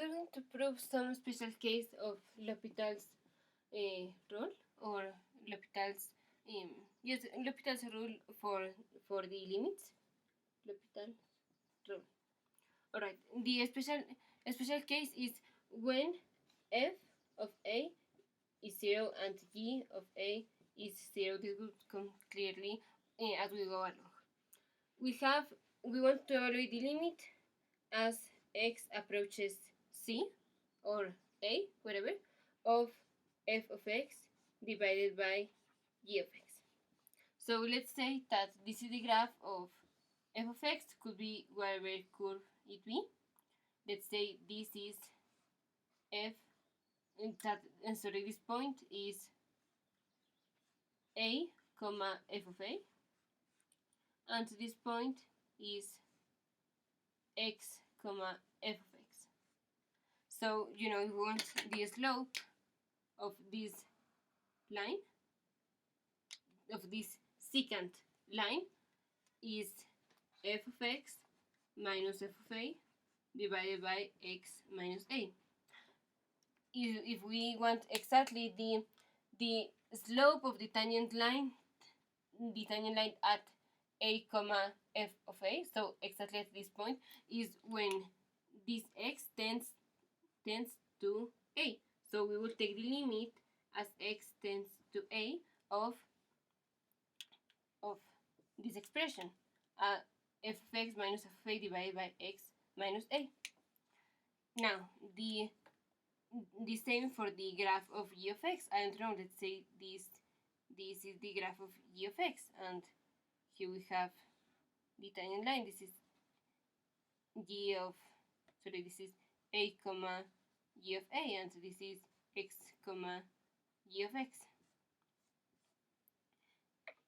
going to prove some special case of L'Hopital's rule, or L'Hopital's L'Hopital's rule for the limits. L'Hopital rule. Alright, the special case is when f of a is 0 and g of a is 0. This will come clearly as we go along. We want to evaluate the limit as x approaches c or a, whatever, of f of x divided by g of x. So let's say that this is the graph of f of x, could be whatever curve it be. Let's say this is f, this point is a comma f of a, and this point is x comma f of x. So if we want the slope of this line, of this secant line, is f of x minus f of a divided by x minus a. If we want exactly the slope of the tangent line at a comma f of a, so exactly at this point, is when this x tends to a. So we will take the limit as x tends to a of this expression, f of x minus f of a divided by x minus a. Now the same for the graph of g of x. I don't know, let's say this is the graph of g of x, and here we have the tangent line. This is this is a comma g of a, and this is x comma g of x.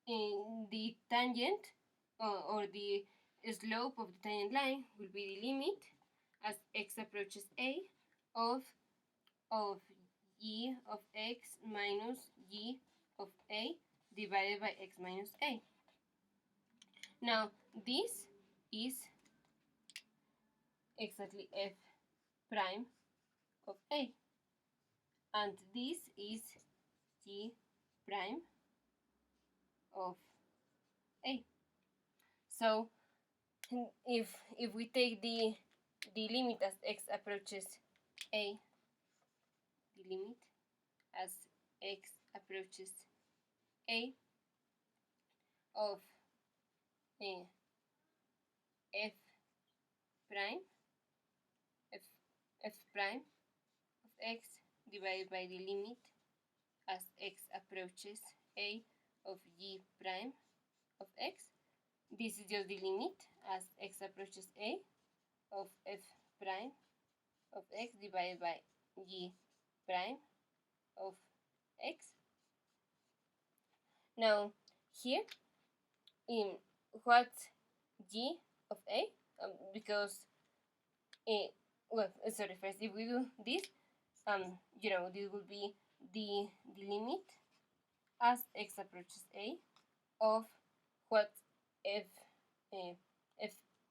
In the tangent or the slope of the tangent line will be the limit as x approaches a of g of x minus g of a divided by x minus a. Now this is exactly f prime of a, and this is g prime of a. So if we take the limit as x approaches a, the limit as x approaches a of f prime of x divided by the limit as x approaches a of g prime of x. This is just the limit as x approaches a of f prime of x divided by g prime of x. Now here, in what's g of a, because first if we do this, this will be the limit as x approaches a of what f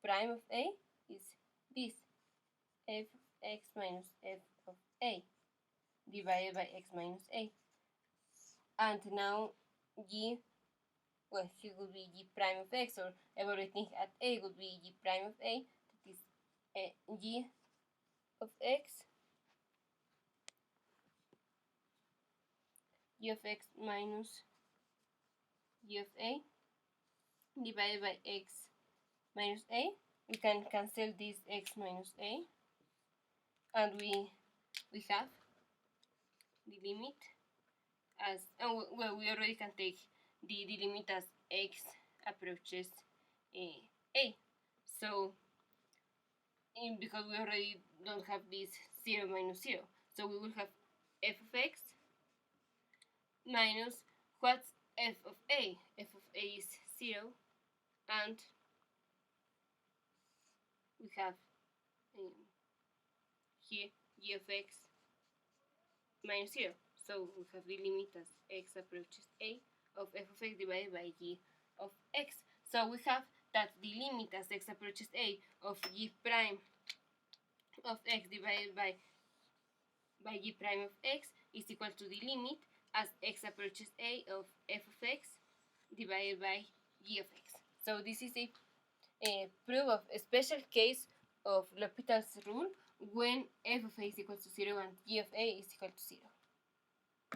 prime of a is this, f of x minus f of a divided by x minus a. And now g, here will be g prime of x, or everything at a would be g prime of a, that is g of x minus g of a divided by x minus a. We can cancel this x minus a, and we have the limit as, we already can take the limit as x approaches a. So because we already don't have this 0 minus 0, so we will have f of x minus what's f of a. F of a is 0, and we have here g of x minus 0. So we have the limit as x approaches a of f of x divided by g of x. So we have that the limit as x approaches a of g prime of x divided by g prime of x is equal to the limit as x approaches a of f of x divided by g of x. So this is a proof of a special case of L'Hopital's rule when f of a is equal to 0 and g of a is equal to 0.